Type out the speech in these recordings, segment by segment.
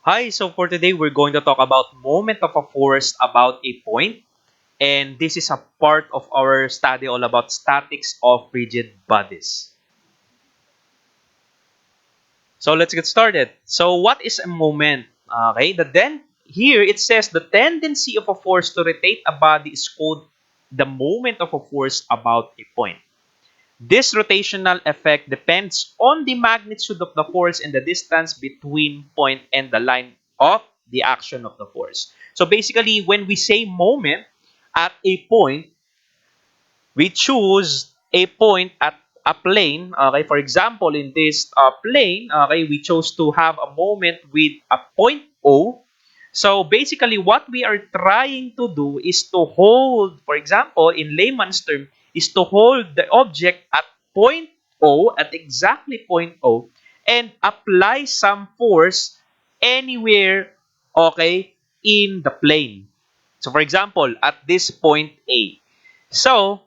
Hi, so for today we're going to talk about moment of a force about a point, and this is a part of our study all about statics of rigid bodies. So let's get started. So what is a moment? Okay, then here it says the tendency of a force to rotate a body is called the moment of a force about a point. This rotational effect depends on the magnitude of the force and the distance between point and the line of the action of the force. So basically, when we say moment at a point, we choose a point at a plane. Okay, for example, in this plane, okay, we chose to have a moment with a point O. So basically, what we are trying to do is to hold, for example, in layman's term, is to hold the object at point O, at exactly point O, and apply some force anywhere, okay, in the plane. So for example, at this point A. So,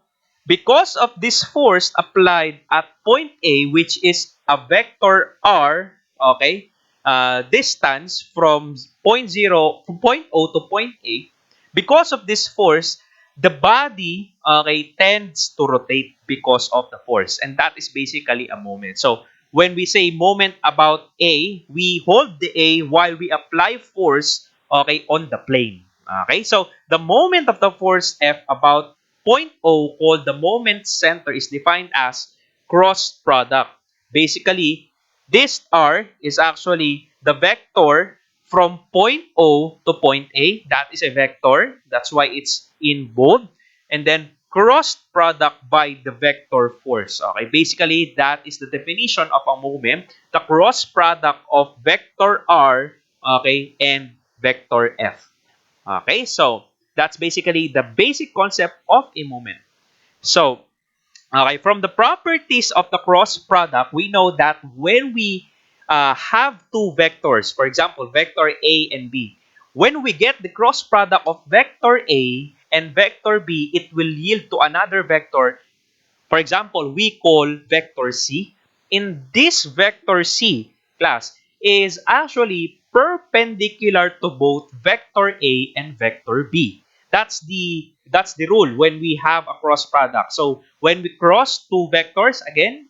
because of this force applied at point A, which is a vector r, okay, distance from point O to point A, because of this force, the body, okay, tends to rotate because of the force. And that is basically a moment. So, when we say moment about A, we hold the A while we apply force, okay, on the plane. Okay, so the moment of the force F about point O, called the moment center, is defined as cross product. Basically, this R is actually the vector from point O to point A. That is a vector. That's why it's in bold. And then cross product by the vector force. Okay, basically, that is the definition of a moment. The cross product of vector R, okay, and vector F. Okay, so that's basically the basic concept of a moment. So, okay, from the properties of the cross product, we know that when we have two vectors, for example, vector A and B, when we get the cross product of vector A and vector B, it will yield to another vector. For example, we call vector C. In this vector C class is actually perpendicular to both vector A and vector B. That's the rule when we have a cross product. So when we cross two vectors, again,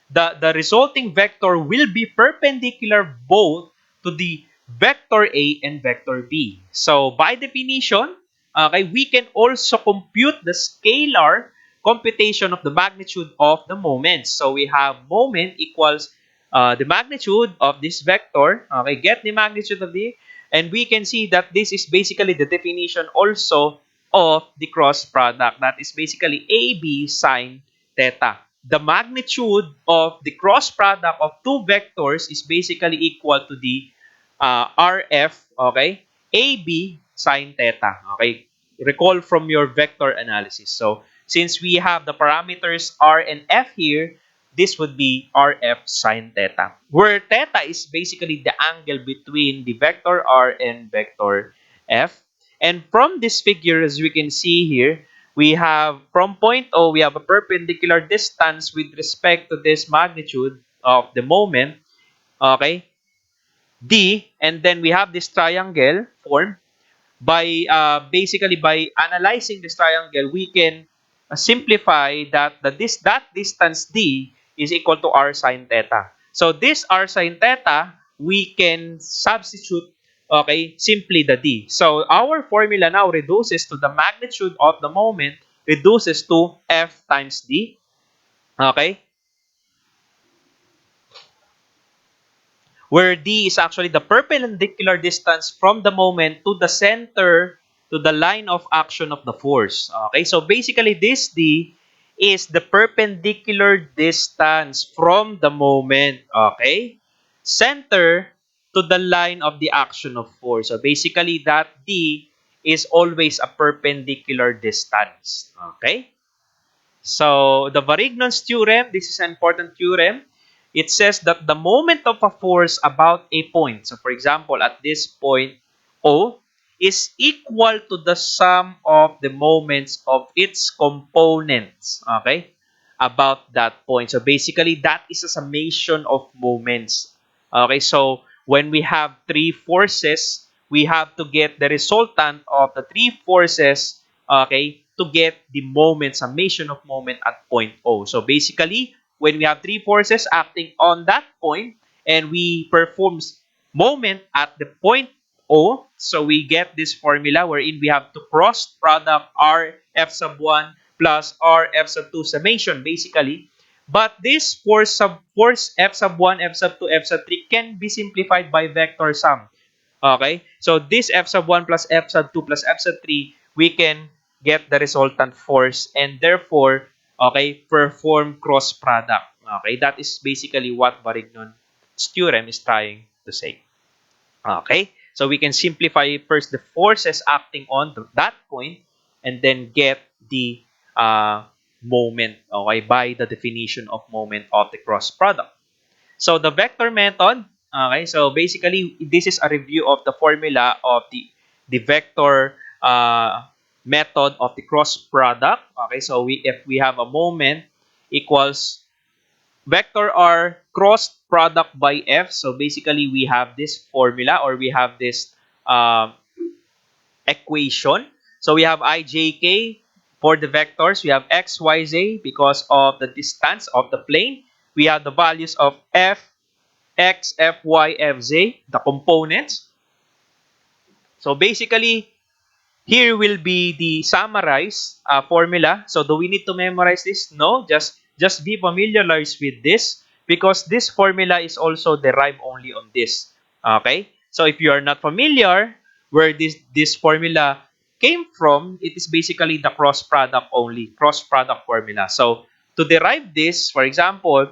the resulting vector will be perpendicular both to the vector A and vector B. So by definition, okay, we can also compute the scalar computation of the magnitude of the moments. So we have moment equals the magnitude of this vector. Okay, get the magnitude of the, and we can see that this is basically the definition also of the cross product. That is basically AB sine theta. The magnitude of the cross product of two vectors is basically equal to the RF, okay, AB sine theta. Okay, recall from your vector analysis. So since we have the parameters R and F here, this would be RF sine theta, where theta is basically the angle between the vector R and vector F. And from this figure, as we can see here, we have from point O, we have a perpendicular distance with respect to this magnitude of the moment, okay, D, and then we have this triangle formed. By basically by analyzing this triangle, we can simplify that that distance D is equal to r sine theta. So this r sine theta, we can substitute, okay, simply the D. So our formula now reduces to the magnitude of the moment reduces to F times D. Okay, where D is actually the perpendicular distance from the moment to the center to the line of action of the force. Okay, so basically this D is the perpendicular distance from the moment, okay, center to the line of the action of force. So basically that D is always a perpendicular distance. Okay? So the Varignon's theorem, this is an important theorem. It says that the moment of a force about a point, so for example, at this point O, is equal to the sum of the moments of its components, okay, about that point. So basically, that is a summation of moments. Okay, so when we have three forces, we have to get the resultant of the three forces, okay, to get the moment, summation of moment at point O. So basically, when we have three forces acting on that point and we perform moment at the point O, so we get this formula wherein we have to cross product R F sub 1 plus R F sub 2 summation basically. But this force F sub 1, F sub 2, F sub 3 can be simplified by vector sum. Okay? So this F sub 1 plus F sub 2 plus F sub 3, we can get the resultant force and therefore, okay, perform cross product. Okay? That is basically what Varignon's theorem is trying to say. Okay? So we can simplify first the forces acting on that point and then get the moment, okay, by the definition of moment of the cross product. So the vector method, okay, so basically this is a review of the formula of the vector method of the cross product. Okay, so if we have a moment equals vector R cross product by F. So basically, we have this formula or we have this equation. So we have ijk for the vectors. We have x, y, z because of the distance of the plane. We have the values of f, x, f, y, f, z, the components. So basically, here will be the summarized formula. So do we need to memorize this? No, just be familiarized with this because this formula is also derived only on this. Okay? So if you are not familiar where this formula came from, it is basically the cross product only, cross product formula. So to derive this, for example,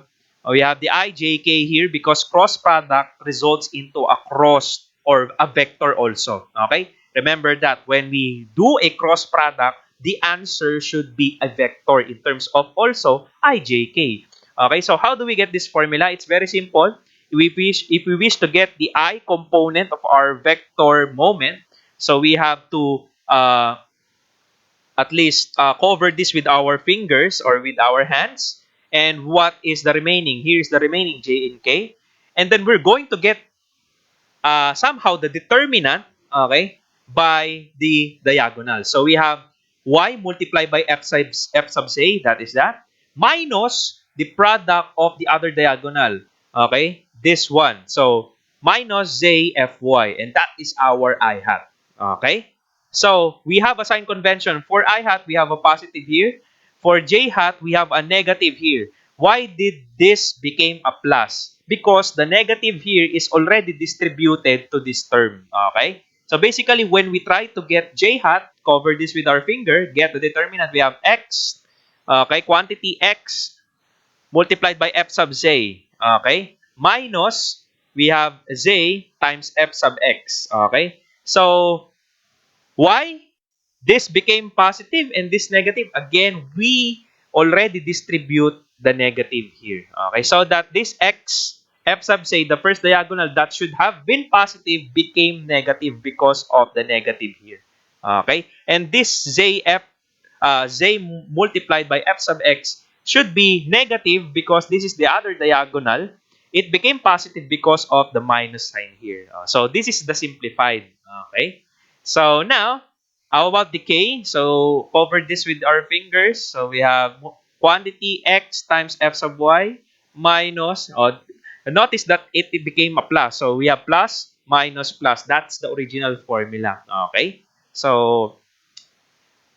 we have the ijk here because cross product results into a cross or a vector also. Okay? Remember that when we do a cross product, the answer should be a vector in terms of also ijk. Okay, so how do we get this formula? It's very simple. If we wish to get the I component of our vector moment, so we have to at least cover this with our fingers or with our hands. And what is the remaining? Here's the remaining j and k. And then we're going to get somehow the determinant, okay, by the diagonal. So we have y multiplied by f sub a, that is that, minus the product of the other diagonal, okay, this one. So minus z fy, and that is our I hat, okay. So we have a sign convention. For I hat, we have a positive here. For j hat, we have a negative here. Why did this become a plus? Because the negative here is already distributed to this term. Okay? So basically, when we try to get j hat, cover this with our finger, get the determinant, we have x, okay, quantity x multiplied by f sub z, okay, minus, we have z times f sub x, okay. So, why this became positive and this negative? Again, we already distribute the negative here. Okay, so that this x, f sub say, the first diagonal that should have been positive became negative because of the negative here. Okay, and this z multiplied by f sub x should be negative because this is the other diagonal. It became positive because of the minus sign here. So this is the simplified. Okay. So now, how about decay? So cover this with our fingers. So we have quantity x times f sub y minus, notice that it became a plus. So we have plus minus plus. That's the original formula. Okay. So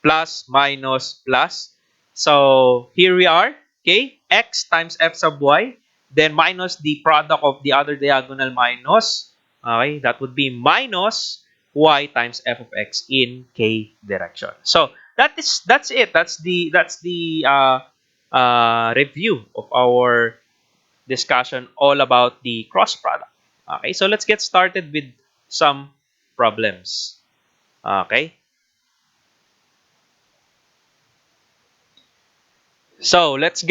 plus minus plus. So here we are. Okay. X times f sub y. Then minus the product of the other diagonal minus. Okay. That would be minus y times f of x in k direction. So that's it. That's the review of our discussion all about the cross product. Okay, so let's get started with some problems. Okay, so let's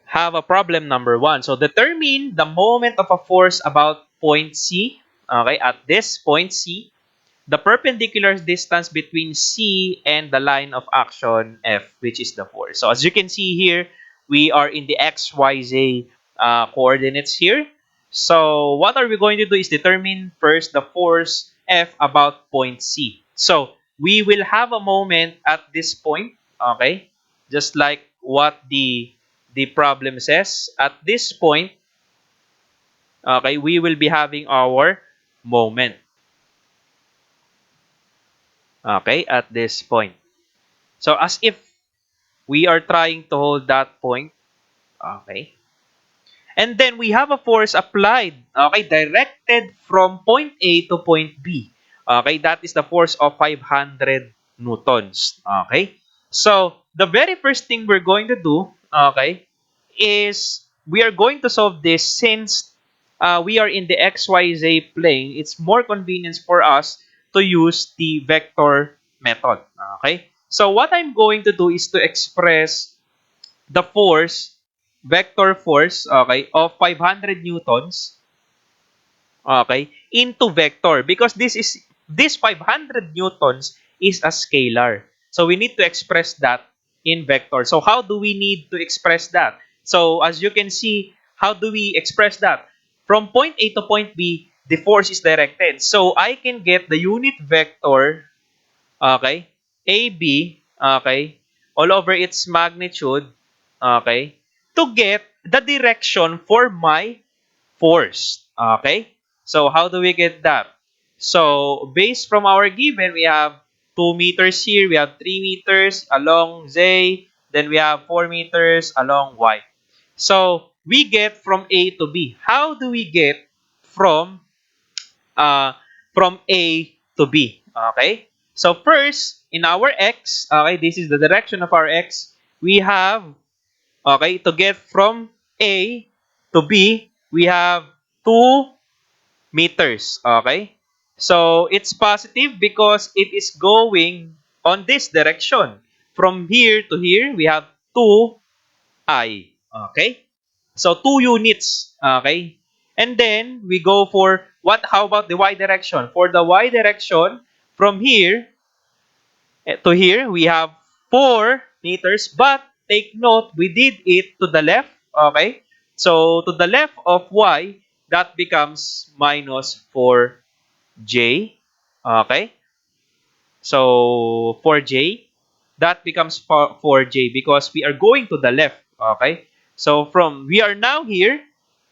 have a problem number 1. So determine the moment of a force about point C. Okay, at this point C, the perpendicular distance between C and the line of action F, which is the force. So as you can see here, we are in the XYZ coordinates here. So what are we going to do is determine first the force F about point C. So we will have a moment at this point, okay? Just like what the problem says. At this point, okay, we will be having our moment. Okay, at this point. So as if we are trying to hold that point, okay? And then we have a force applied, okay, directed from point A to point B. Okay, that is the force of 500 newtons. Okay, so the very first thing we're going to do, okay, is we are going to solve this since we are in the XYZ plane. It's more convenient for us to use the vector method. Okay, so what I'm going to do is to express the force, vector force, okay, of 500 newtons, okay, into vector because this 500 newtons is a scalar. So we need to express that in vector. So how do we need to express that? So as you can see, how do we express that? From point A to point B, the force is directed. So I can get the unit vector, okay, AB, okay, all over its magnitude, okay, to get the direction for my force. Okay, so how do we get that? So based from our given, we have 2 meters here, we have 3 meters along Z, then we have 4 meters along Y. So we get from A to B. How do we get from uh, from A to B? Okay, so first in our X, okay, this is the direction of our X. We have, okay, to get from A to B, we have 2 meters. Okay? So, it's positive because it is going on this direction. From here to here, we have 2I. Okay? So, 2 units. Okay? And then, we go for how about the Y direction? For the Y direction, from here to here, we have 4 meters, but take note, we did it to the left, okay? So, to the left of y, that becomes minus 4j, okay? So, 4j, that becomes 4j because we are going to the left, okay? So, we are now here,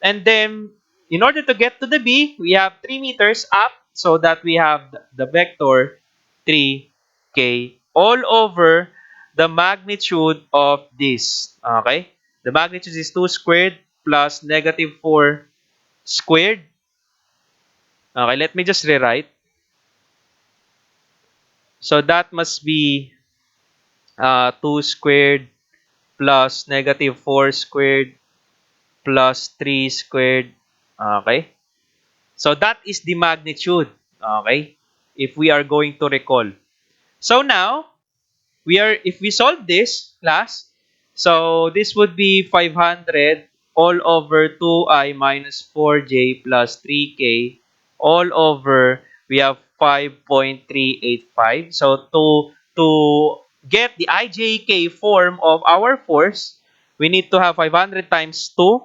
and then, in order to get to the B, we have 3 meters up, so that we have the vector 3k all over the magnitude of this, okay? The magnitude is 2 squared plus negative 4 squared. Okay, let me just rewrite. So, that must be 2 squared plus negative 4 squared plus 3 squared. Okay? So that is the magnitude. Okay? If we are going to recall. So now, if we solve this, class, so this would be 500 all over 2i minus 4j plus 3k all over, we have 5.385. So to get the ijk form of our force, we need to have 500 times 2,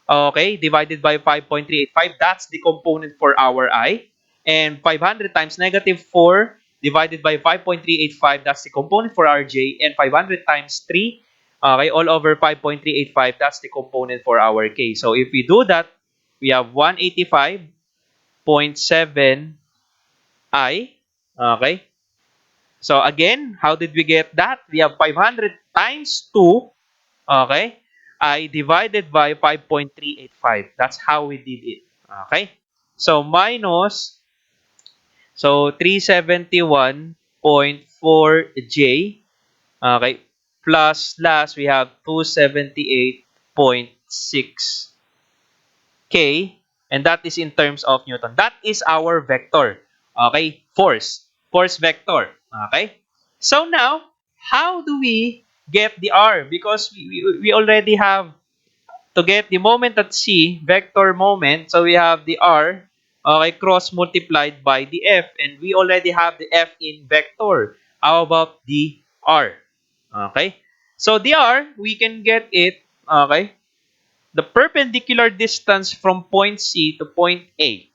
okay, divided by 5.385. That's the component for our I. And 500 times negative 4 divided by 5.385, that's the component for our J. And 500 times 3, okay, all over 5.385, that's the component for our K. So if we do that, we have 185.7 I. Okay. So again, how did we get that? We have 500 times 2, okay, I divided by 5.385. That's how we did it. Okay? So, minus, so 371.4J, okay, plus last, we have 278.6K, and that is in terms of Newton. That is our vector. Okay? Force vector. Okay? So now, how do we get the R? Because we already have, to get the moment at C, vector moment, so we have the R, okay, cross multiplied by the F, and we already have the F in vector. How about the R? Okay? So the R, we can get it, okay, the perpendicular distance from point C to point A.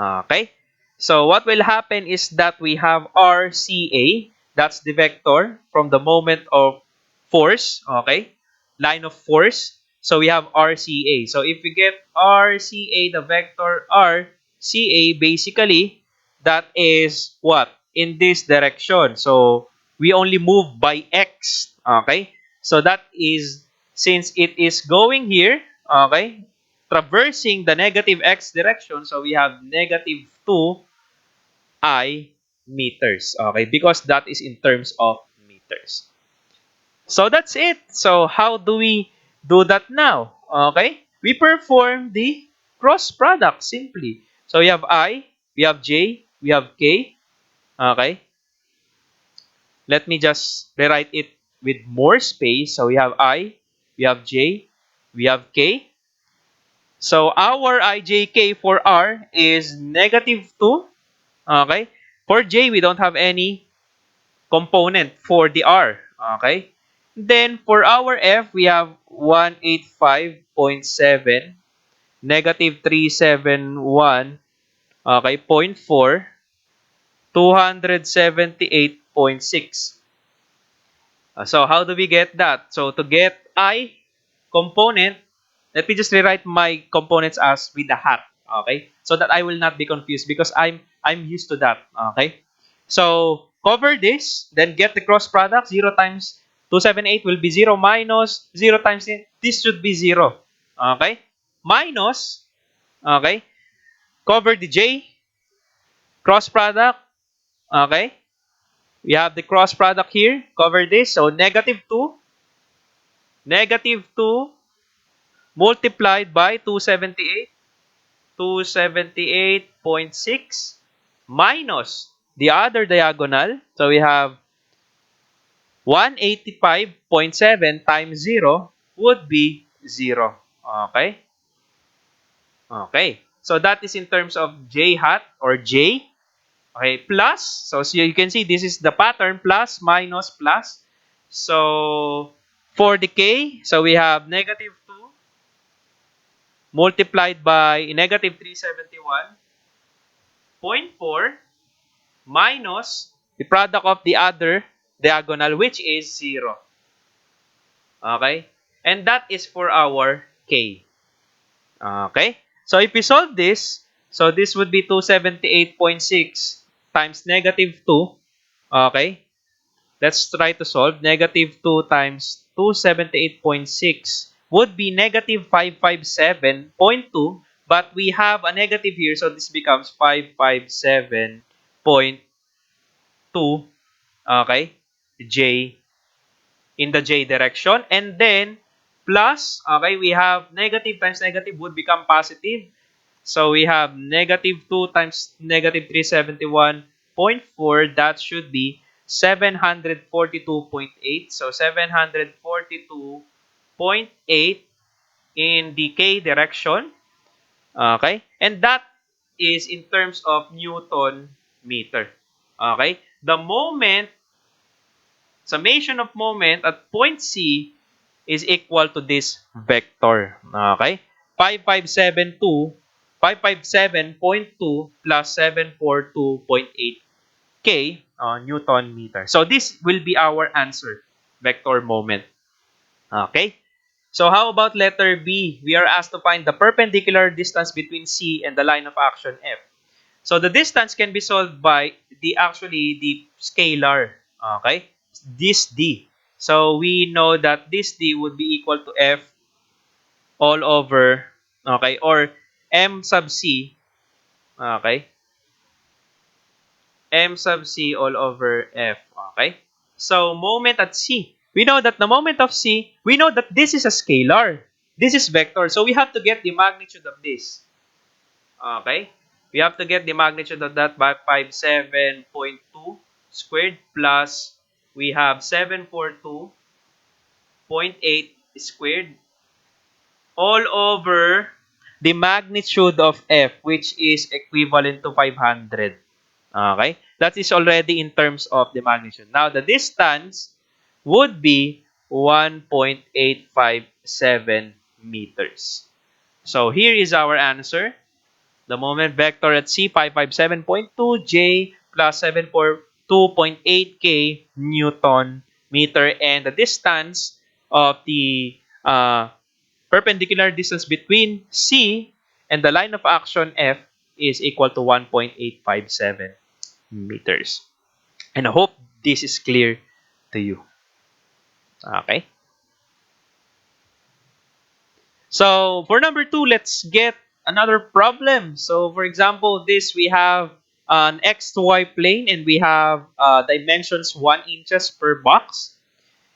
Okay? So what will happen is that we have RCA, that's the vector from the moment of force, okay? Line of force. So we have RCA. So if we get RCA, the vector RCA, basically, that is what? In this direction. So we only move by X, okay? So that is, since it is going here, okay, traversing the negative x direction, so we have negative 2I meters. Okay, because that is in terms of meters. So that's it. So how do we do that now? Okay, we perform the cross product simply. So we have I, we have J, we have K. Okay, let me just rewrite it with more space. So we have I, we have J, we have K. So our ijk for R is negative 2. Okay. For J, we don't have any component for the R. Okay. Then for our F, we have 185.7, negative 371, okay, point 4, 278.6. So how do we get that? So to get I component, let me just rewrite my components as with the hat, okay? So that I will not be confused because I'm used to that, okay? So cover this, then get the cross product. 0 times 278 will be 0 minus 0 times this should be 0, okay? Minus, okay? Cover the J cross product, okay? We have the cross product here. Cover this. So negative 2 multiplied by 278.6 minus the other diagonal. So we have 185.7 times 0 would be 0. Okay? Okay. So that is in terms of J hat or J. Okay, plus. So you can see this is the pattern, plus, minus, plus. So for the K, so we have negative 2 multiplied by negative 371.4 minus the product of the other diagonal, which is 0. Okay? And that is for our K. Okay? So if we solve this, so this would be 278.6 times negative 2. Okay? Let's try to solve. Negative 2 times 278.6 would be negative 557.2, but we have a negative here, so this becomes 557.2, okay, J in the J direction. And then plus, okay, we have negative times negative would become positive. So we have negative 2 times negative 371.4. That should be 742.8. So 742.8 in the K direction. Okay? And that is in terms of Newton meter. Okay? The moment, summation of moment at point C is equal to this vector. Okay? 5572, 557.2 plus 742.8 K Newton meter. So this will be our answer, vector moment. Okay? So how about letter B? We are asked to find the perpendicular distance between C and the line of action F. So the distance can be solved by the scalar. Okay? This D. So we know that this D would be equal to F all over, okay, or M sub C, okay, M sub C all over F, okay. So moment at C, we know that the moment of C, we know that this is a scalar, this is vector, so we have to get the magnitude of this, okay. We have to get the magnitude of that by 57.2 squared plus we have 742.8 squared all over the magnitude of F, which is equivalent to 500. Okay? That is already in terms of the magnitude. Now, the distance would be 1.857 meters. So here is our answer. The moment vector at C, 557.2 J plus 742.8 K Newton meter, and the distance of the perpendicular distance between C and the line of action F is equal to 1.857 meters. And I hope this is clear to you. Okay. So for number 2, let's get another problem. So for example, this we have an x to y plane, and we have dimensions 1 inches per box.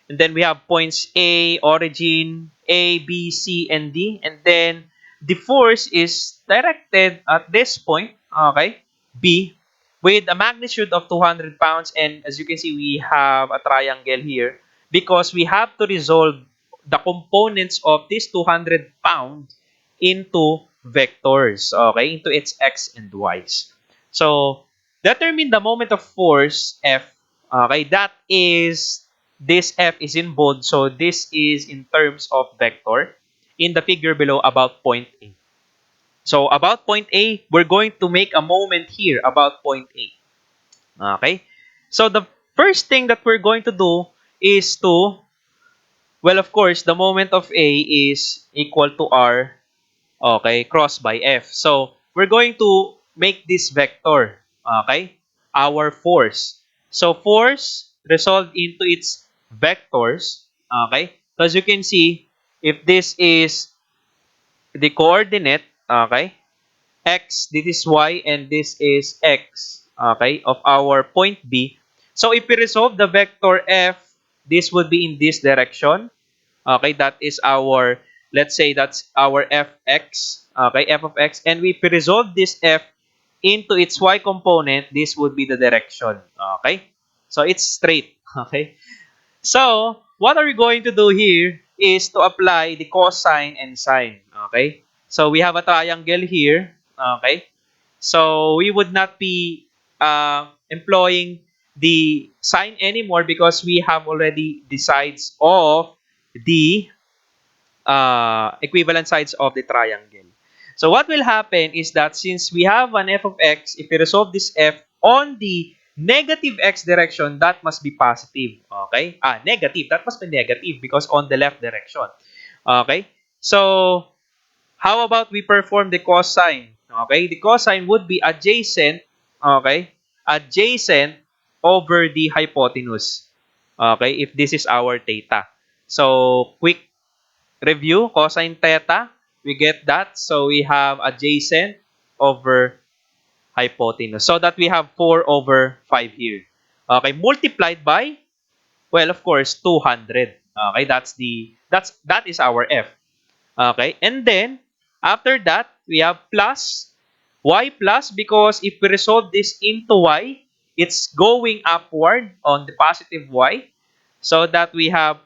And then we have points A, origin, A, B, C, and D. And then the force is directed at this point, okay, B, with a magnitude of 200 pounds. And as you can see, we have a triangle here because we have to resolve the components of this 200 pounds into vectors, okay, into its x and y's. So determine the moment of force F. Okay, that is, this F is in bold, so this is in terms of vector in the figure below about point A. So about point A, we're going to make a moment here about point A. Okay? So the first thing that we're going to do is to, well, of course, the moment of A is equal to R, okay, crossed by F. So we're going to make this vector, okay, our force. So force resolved into its vectors, okay. So as you can see, if this is the coordinate, okay, x, this is y, and this is x, okay, of our point B. So if we resolve the vector F, this would be in this direction. Okay, that is our, let's say that's our fx, okay, f of x. And if we resolve this f into its y component, this would be the direction, okay? So it's straight, okay? So what are we going to do here is to apply the cosine and sine, okay? So we have a triangle here, okay? So we would not be employing the sine anymore because we have already the sides of the equivalent sides of the triangle. So what will happen is that since we have an f of x, if we resolve this f on the negative x direction, that must be positive. Okay? Negative. That must be negative because on the left direction. Okay? So how about we perform the cosine? Okay? The cosine would be adjacent, okay? Adjacent over the hypotenuse. Okay? If this is our theta. So quick review, cosine theta, we get that. So we have adjacent over hypotenuse. So that we have 4 over 5 here. Okay, multiplied by, well, of course, 200. Okay, that is our F. Okay, and then after that, we have plus y plus, because if we resolve this into y, it's going upward on the positive y. So that we have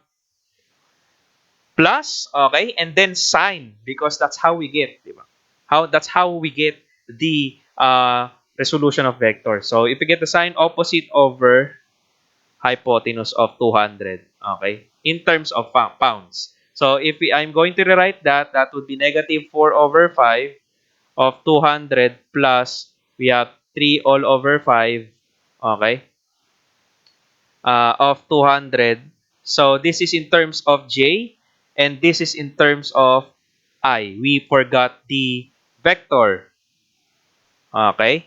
plus, okay, and then sine, because that's how we get, di ba? That's how we get the resolution of vector. So if we get the sine opposite over hypotenuse of 200, okay, in terms of pounds. So if I'm going to rewrite that, that would be negative 4 over 5 of 200 plus we have 3 all over 5, okay, of 200. So this is in terms of J, and this is in terms of I. We forgot the vector. Okay?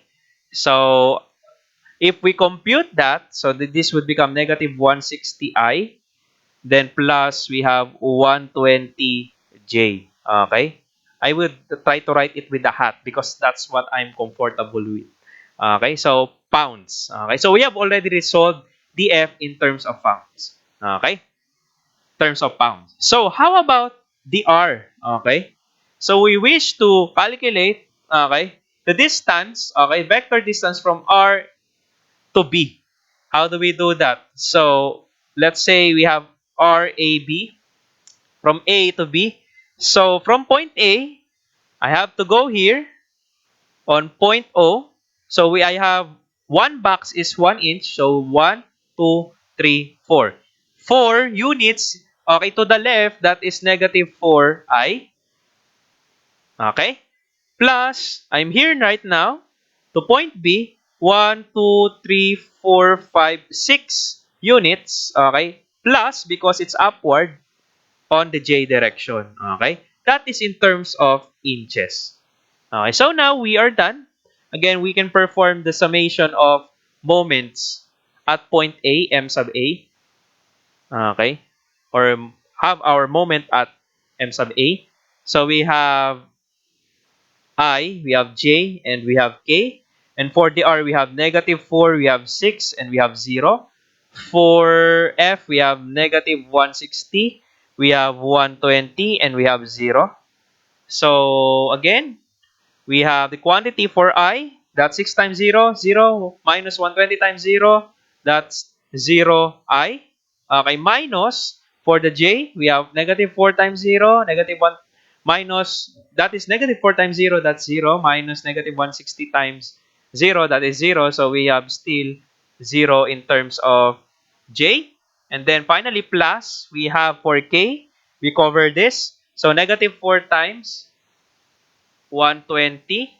So if we compute that, so this would become negative 160I, then plus we have 120J. Okay? I would try to write it with a hat because that's what I'm comfortable with. Okay? So pounds. Okay? So we have already resolved the F in terms of pounds. Okay? Terms of pounds. So how about the R? Okay? So we wish to calculate, okay, the distance, okay, vector distance from R to B. How do we do that? So let's say we have RAB from A to B. So from point A, I have to go here on point O. So I have one box is 1 inch. So 1, 2, 3, 4. 4 units Okay, to the left, that is negative 4i. Okay? Plus, I'm here right now, to point B, 1, 2, 3, 4, 5, 6 units. Okay? Plus, because it's upward on the j direction. Okay? That is in terms of inches. Okay, so now we are done. Again, we can perform the summation of moments at point A, m sub A. Okay? Or have our moment at m sub A. So we have I, we have J, and we have K. And for the R, we have negative 4, we have 6, and we have 0. For F, we have negative 160, we have 120, and we have 0. So, again, we have the quantity for I, that's 6 times 0, 0 minus 120 times 0, that's 0I. Okay, minus for the J, we have negative 4 times 0, negative 1 minus, that is negative 4 times 0, that's 0, minus negative 160 times 0, that is 0. So we have still 0 in terms of J. And then finally, plus, we have for K, we cover this. So negative 4 times 120,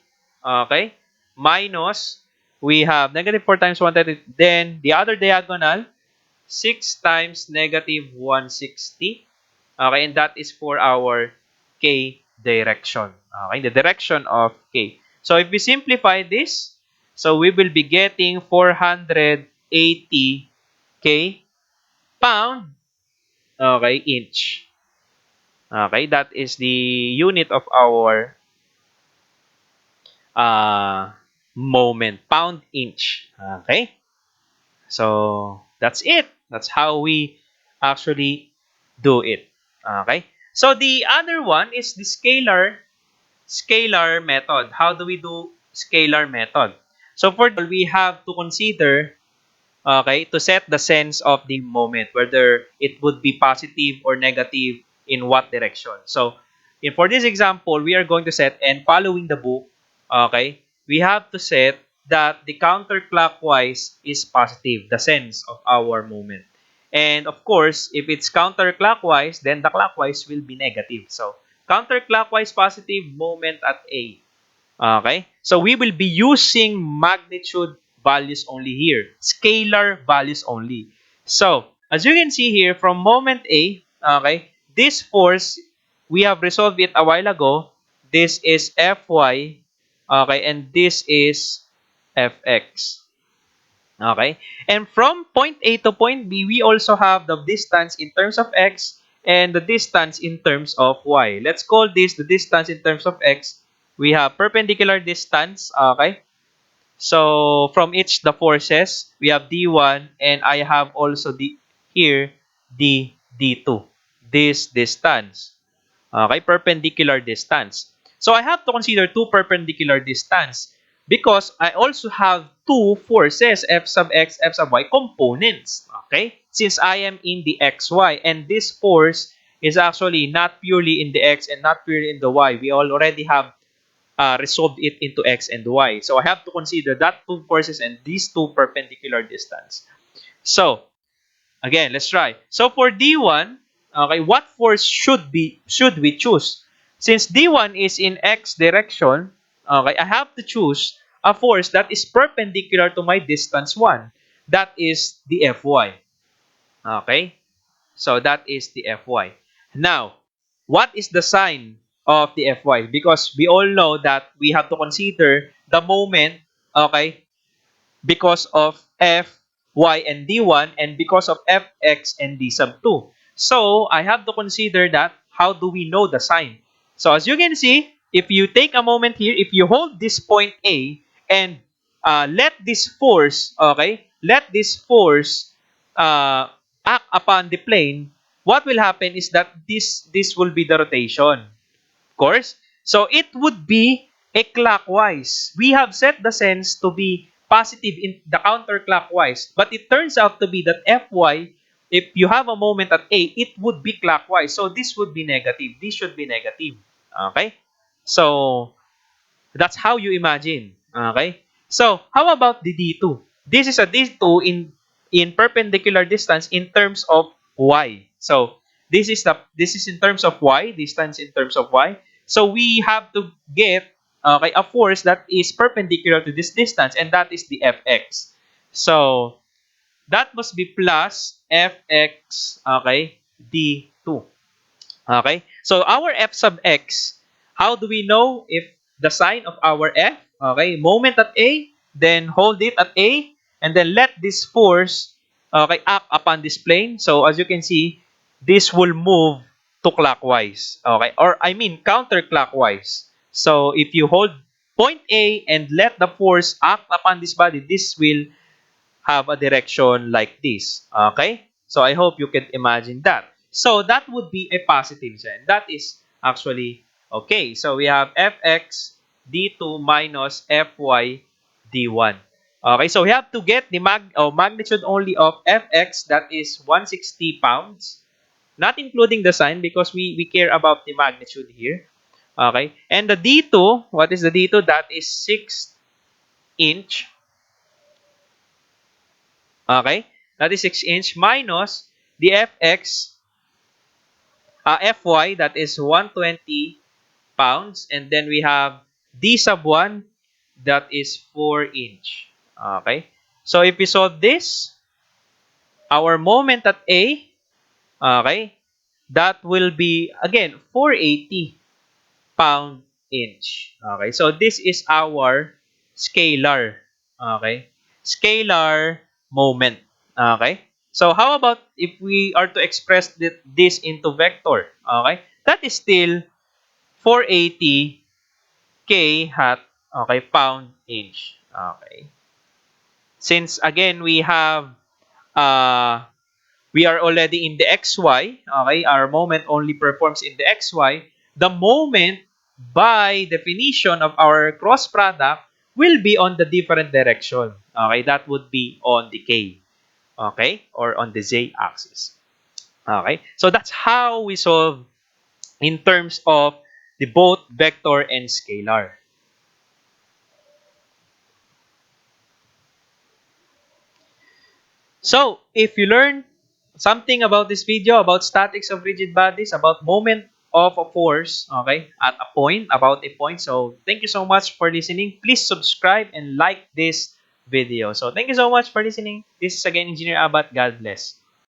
okay, minus, we have negative 4 times 130, then the other diagonal, 6 times negative 160, okay, and that is for our k direction, okay, the direction of k. So if we simplify this, so we will be getting 480 k pound, okay, inch. Okay, that is the unit of our uh, moment, pound inch. Okay? So, that's it. That's how we actually do it. Okay? So, the other one is the scalar method. How do we do scalar method? So, for that, we have to consider, okay, to set the sense of the moment, whether it would be positive or negative in what direction. So, for this example, we are going to set, and following the book, okay, we have to set that the counterclockwise is positive, the sense of our moment. And of course, if it's counterclockwise, then the clockwise will be negative. So, counterclockwise positive moment at A. Okay? So we will be using magnitude values only here. Scalar values only. So, as you can see here, from moment A, okay, this force, we have resolved it a while ago. This is Fy, okay, and this is Fx. Okay? And from point A to point B, we also have the distance in terms of x and the distance in terms of y. Let's call this the distance in terms of x. We have perpendicular distance, okay? So, from each the forces, we have d1, and I have also here d2. This distance. Okay, perpendicular distance. So I have to consider two perpendicular distance because I also have two forces, F sub x, F sub y components. Okay, since I am in the xy, and this force is actually not purely in the x and not purely in the y. We already have resolved it into x and y. So I have to consider that two forces and these two perpendicular distance. So again, let's try. So for D1, okay, what force should we choose? Since D1 is in x direction, okay, I have to choose a force that is perpendicular to my distance 1. That is the Fy. Okay? So that is the Fy. Now, what is the sign of the Fy? Because we all know that we have to consider the moment, okay, because of f, y, and d1, and because of fx and d sub 2. So, I have to consider that. How do we know the sign? So, as you can see, if you take a moment here, if you hold this point A and let this force, okay, let this force act upon the plane, what will happen is that this will be the rotation course. So it would be a clockwise. We have set the sense to be positive in the counterclockwise, but it turns out to be that Fy, if you have a moment at A, it would be clockwise. So this would be negative. This should be negative. Okay? So that's how you imagine. Okay? So how about the D2? This is a D2 in perpendicular distance in terms of Y. So this is in terms of y, distance in terms of y. So we have to get a force that is perpendicular to this distance, and that is the fx. So that must be plus fx, okay, d2. Okay? So our f sub x, how do we know if the sign of our f, okay, moment at A, then hold it at A, and then let this force, okay, act upon this plane. So as you can see, this will move to clockwise, okay, or I mean counterclockwise. So if you hold point A and let the force act upon this body, this will have a direction like this. Okay? So I hope you can imagine that. So that would be a positive sign. That is actually okay. So we have fx d2 minus fy d1. Okay, so we have to get the magnitude only of fx, that is 160 pounds, not including the sign because we care about the magnitude here. Okay, and the d2, what is the d2? That is 6 inch. Okay? That is 6 inch minus the fx, fy, that is 120 pounds. And then we have d sub 1, that is 4 inch. Okay? So if we solve this, our moment at A, okay, that will be, again, 480 pound inch. Okay? So this is our scalar. Okay? Scalar moment. Okay? So how about if we are to express this into vector? Okay? That is still 480 k hat, okay, pound inch. Okay? Since again uh we are already in the xy, okay? Our moment only performs in the xy. The moment, by definition of our cross product, will be on the different direction. Okay? That would be on the k. Okay? Or on the z axis. Okay? So that's how we solve in terms of the both vector and scalar. So, if you learn something about this video, about statics of rigid bodies, about moment of a force, okay, at a point, about a point. So, thank you so much for listening. Please subscribe and like this video. So, thank you so much for listening. This is again Engineer Abat. God bless.